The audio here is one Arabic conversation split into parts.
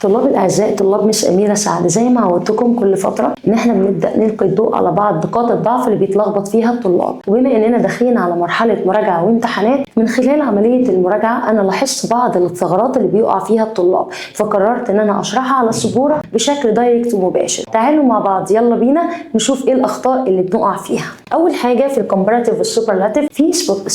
طلاب الاعزاء، طلاب مس اميره سعد، زي ما عودتكم كل فتره ان احنا بنبدا نلقي الضوء على بعض نقاط الضعف اللي بيتلخبط فيها الطلاب. وبما اننا داخلين على مرحله مراجعه وامتحانات، من خلال عمليه المراجعه انا لاحظت بعض الثغرات اللي بيقع فيها الطلاب، فقررت ان انا اشرحها على السبوره بشكل دايركت ومباشر. تعالوا مع بعض يلا بينا نشوف ايه الاخطاء اللي بنقع فيها. اول حاجه في الكومباراتيف والسوبرلاتيف، في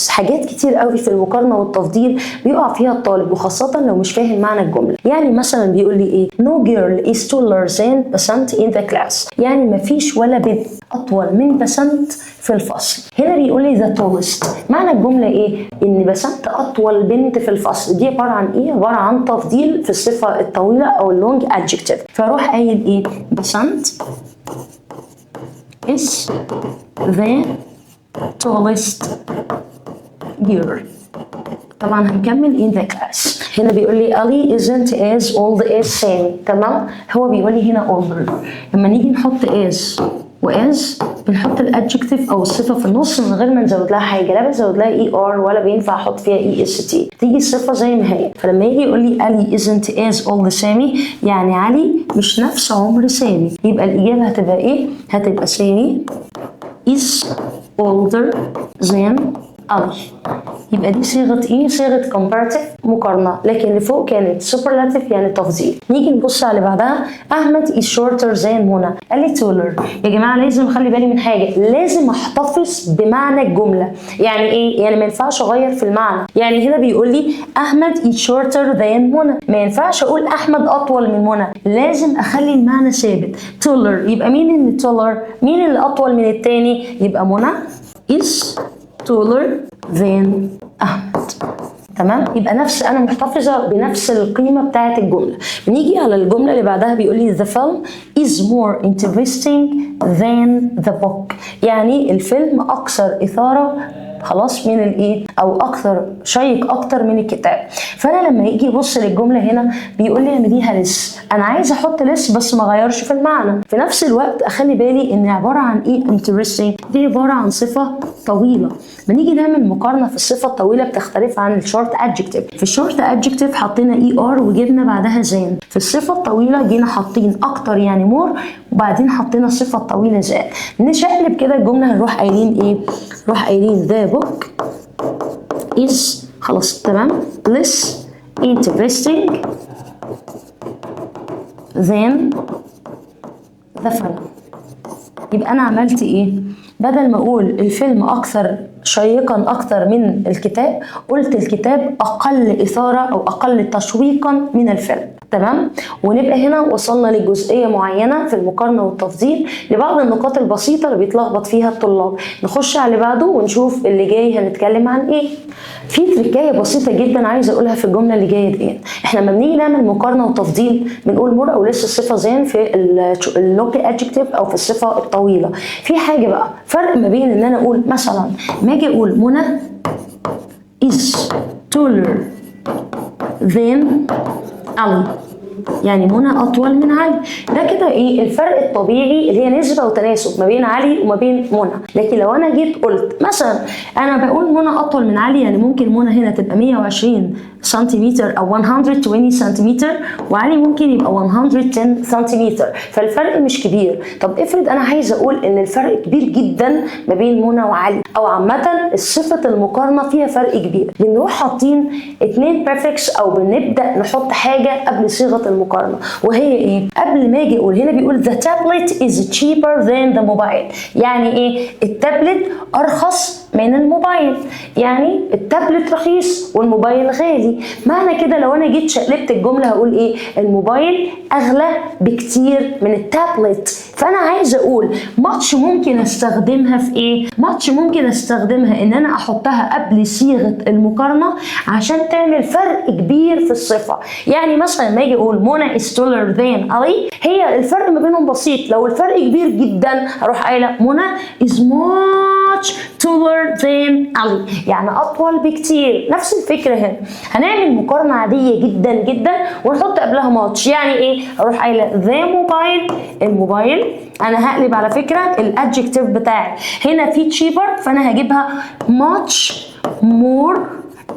حاجات كتير قوي في المقارنه والتفضيل بيقع فيها الطالب، وخاصه لو مش فاهم معنى الجمله. يعني مثلا بيقول لي ايه؟ no girl is taller than بسنت in the class، يعني مفيش ولا بنت اطول من بسنت في الفصل. هنا بيقول لي the tallest، معنى الجمله ايه؟ ان بسنت اطول بنت في الفصل. دي عباره عن ايه؟ عباره عن تفضيل في الصفه الطويله او اللونج adjective. فاروح قايل ايه؟ بسنت is the tallest girl. طبعا هنكمل in the class. هنا بيقول لي Ali isn't as old as سامي. تمام؟ هو بيقول لي هنا older. لما نيجي نحط as واز بنحط الادجكتيف او الصفه في النص من غير ما نزود لها حاجه، لا بنزود لها اي ار ولا بينفع احط فيها اي اس تي، تيجي الصفه زي ما هي. فلما يجي يقول لي علي isn't as old سامي، يعني علي مش نفس عمر سامي، يبقى الاجابه هتبقى ايه؟ هتبقى سامي is older than علي. يبقى دي صيغه ايه؟ صيغه كومباراتيف، مقارنه، لكن اللي فوق كانت سوبرلاتيف يعني تفضيل. نيجي نبص على اللي بعدها، احمد is shorter than منى. قال لي taller. يا جماعه لازم اخلي بالي من حاجه، لازم احتفظ بمعنى الجمله. يعني ايه؟ يعني ما ينفعش اغير في المعنى. يعني هنا بيقول لي احمد is shorter than منى، ما ينفعش اقول احمد اطول من منى، لازم اخلي المعنى ثابت. taller، يبقى مين اللي taller؟ مين اللي اطول من التاني؟ يبقى منى is taller than أحمد. تمام؟ يبقى انا محتفظه بنفس القيمه بتاعه الجمله. بنيجي على الجمله اللي بعدها بيقول لي the film is more interesting than the book، يعني الفيلم اكثر اثاره خلاص من الايه؟ او اكثر شيق اكتر من الكتاب. فانا لما يجي يبص للجمله هنا بيقول لي اعمليها لس، انا عايز احط لس بس ما اغيرش في المعنى، في نفس الوقت اخلي بالي ان عباره عن ايه؟ interesting، دي عباره عن صفه طويله. بنيجي نعمل مقارنه في الصفه الطويله بتختلف عن الشورت ادجكتيف. في الشورت ادجكتيف حطينا اي ار وجبنا بعدها زان، في الصفه الطويله جينا حاطين اكتر يعني مور وبعدين حطينا الصفه الطويله زان. نشقلب كده الجمله هنروح قايلين ايه؟ نروح قايلين the book is خلاص تمام less interesting than the film. يبقى انا عملت ايه؟ بدل ما اقول الفيلم اكثر شيقا اكثر من الكتاب، قلت الكتاب اقل اثاره او اقل تشويقا من الفيلم. تمام؟ ونبقى هنا وصلنا لجزئيه معينه في المقارنه والتفضيل لبعض النقاط البسيطه اللي بيتلخبط فيها الطلاب. نخش على اللي بعده ونشوف اللي جاي هنتكلم عن ايه. في تركايه بسيطه جدا عايزه اقولها في الجمله اللي جايه دي. احنا لما بنيجي نعمل مقارنه وتفضيل بنقول مور او لسه الصفه زين في اللونج ادجكتيف او في الصفه الطويله. في حاجه بقى فرق ما بين ان انا اقول مثلا ما اجي اقول منى is taller than علي، يعني منى اطول من علي. ده كده ايه؟ الفرق الطبيعي اللي هي نسبه وتناسب ما بين علي وما بين منى. لكن لو انا جيت قلت مثلا انا بقول منى اطول من علي، يعني ممكن منى هنا تبقى 120 سنتيمتر او 120 سنتيمتر، وعلي ممكن يبقى 110 سنتيمتر، فالفرق مش كبير. طب افرض انا عايزه اقول ان الفرق كبير جدا ما بين منى وعلي، او عامه الصفه المقارنه فيها فرق كبير، بنروح حاطين 2 prefix او بنبدا نحط حاجه قبل صيغه المقارنه، وهي ايه؟ قبل ما اجي اقول هنا بيقول the tablet is cheaper than the mobile، يعني ايه؟ التابلت ارخص من الموبايل، يعني التابلت رخيص والموبايل غالي. معنى كده لو انا جيت شقلبت الجمله هقول ايه؟ الموبايل اغلى بكتير من التابلت. فانا عايزه اقول ماتش ممكن استخدمها في ايه؟ ماتش ممكن استخدمها ان انا احطها قبل صيغه المقارنه عشان تعمل فرق كبير في الصفه. يعني مثلا لما اجي اقول منى is taller than علي، هي الفرق ما بينهم بسيط، لو الفرق كبير جدا هروح قايله منى is much taller than علي، يعني اطول بكتير. نفس الفكره هنا، هنعمل مقارنه عاديه جدا جدا ونحط قبلها ماتش. يعني ايه؟ اروح قايله the mobile، الموبايل انا هقلب على فكره الادجكتيف بتاعي هنا في cheaper، فانا هجيبها much more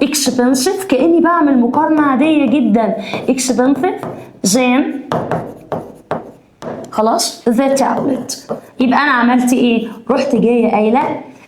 expensive، كاني بعمل مقارنه عاديه جدا expensive than خلاص the tablet. يبقى انا عملت ايه؟ رحت جايه قايله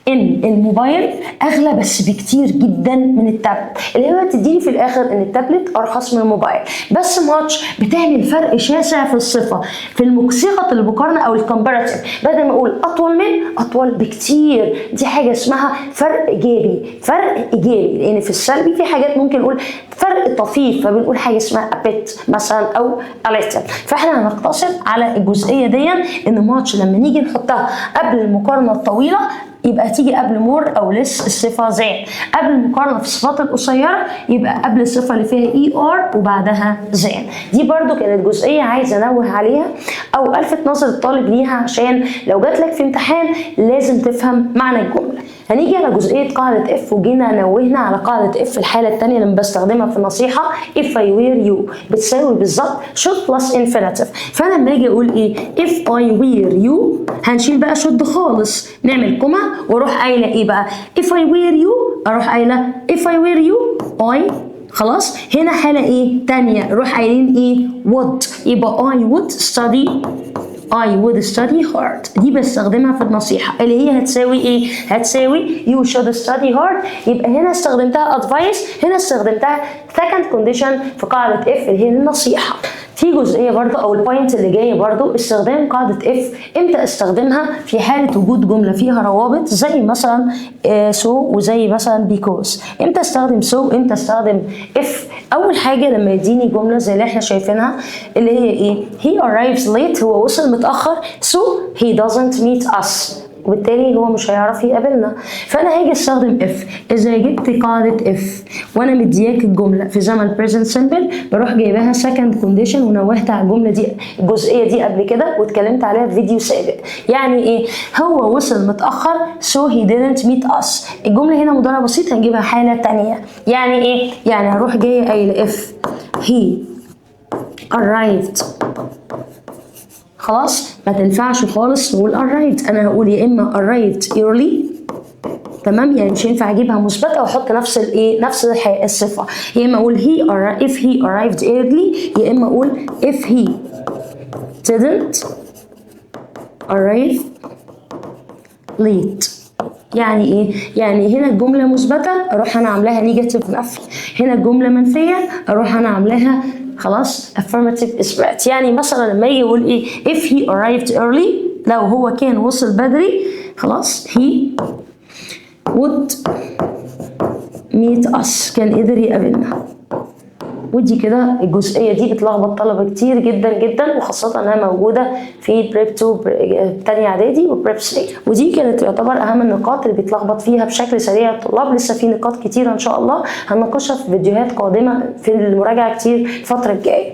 ان الموبايل اغلى بس بكتير جدا من التابلت، اللي هو تديني في الاخر ان التابلت ارخص من الموبايل، بس ماتش بتعمل فرق شاسع في الصفه، في صيغه المقارنه او الكومباراتيف، بدل ما اقول اطول من اطول بكتير، دي حاجه اسمها فرق ايجابي، فرق ايجابي، لان في السلبي في حاجات ممكن نقول فرق طفيف، فبنقول حاجه اسمها a bit مثلا او a little. فاحنا هنقتصر على الجزئيه دي، ان ماتش لما نيجي نحطها قبل المقارنه الطويله يبقى تيجي قبل مور او لس الصفه زين، قبل المقارنه في الصفات القصيره يبقى قبل الصفه اللي فيها اي ار وبعدها زين. دي برده كانت جزئيه عايزه انوه عليها او الفت نظر الطالب ليها، عشان لو جات لك في امتحان لازم تفهم معنى الجمله. هنيجي على جزئيه قاعده اف، وجينا نوهنا على قاعده اف الحاله الثانيه اللي بستخدمها في النصيحه if I wear you بتساوي بالظبط should plus infinitive. فانا لما اجي اقول ايه if I wear you هنشيل بقى should خالص، نعمل كوما واروح قايله ايه بقى if I wear you، اروح قايله if I wear you I خلاص. هنا حاله ايه تانية، نروح قايلين ايه would، يبقى I would study I would study hard، دي بستخدمها في النصيحة اللي هي هتساوي ايه؟ هتساوي you should study hard. يبقى هنا استخدمتها advice، هنا استخدمتها second condition في قاعدة if اللي هي النصيحة. في جزئية برضو او البوينت اللي جاية برضو استخدام قاعدة if، امتى استخدمها؟ في حالة وجود جملة فيها روابط زي مثلا so وزي مثلا because. امتى استخدم so وامتى استخدم if؟ اول حاجة لما يديني جملة زي اللي احنا شايفينها اللي هي ايه he arrives late، هو وصل متأخر، so he doesn't meet us، وبالتالي هو مش هيعرف يقابلنا. فانا هاجي استخدم if اذا جبت قاعده if وانا مدياك الجمله في زمن present simple، بروح جايباها second condition ونوهت على الجمله دي الجزئيه دي قبل كده واتكلمت عليها في فيديو سابق. يعني ايه هو وصل متاخر so he didn't meet us، الجمله هنا مضارع بسيط هنجيبها حاله ثانيه. يعني ايه؟ يعني هروح جايه قايله if he arrived خلاص، ما تنفعش خالص نقول arrived، انا هقول يا اما arrived early تمام، يعني مش هينفع اجيبها مثبته واحط نفس الايه نفس الصفه، يا اما اقول if he arrived early، يا اما اقول if he didn't arrive late. يعني ايه؟ يعني هنا الجمله مثبته اروح انا عاملاها نيجاتيف نفي، هنا الجمله منفيه اروح انا عاملاها خلاص affirmative اثبات. يعني مثلا لما يجي يقول ايه if he arrived early، لو هو كان وصل بدري خلاص he would meet us، كان قدر يقابلنا. ودي كده الجزئيه دي بتلخبط طلبه كتير جدا جدا، وخاصه انها موجوده في بريب 2 تانية اعدادي وبريب 3، ودي كانت تعتبر اهم النقاط اللي بيتلخبط فيها بشكل سريع الطلاب. لسه في نقاط كتيره ان شاء الله هنناقشها في فيديوهات قادمه في المراجعه كتير الفتره الجايه.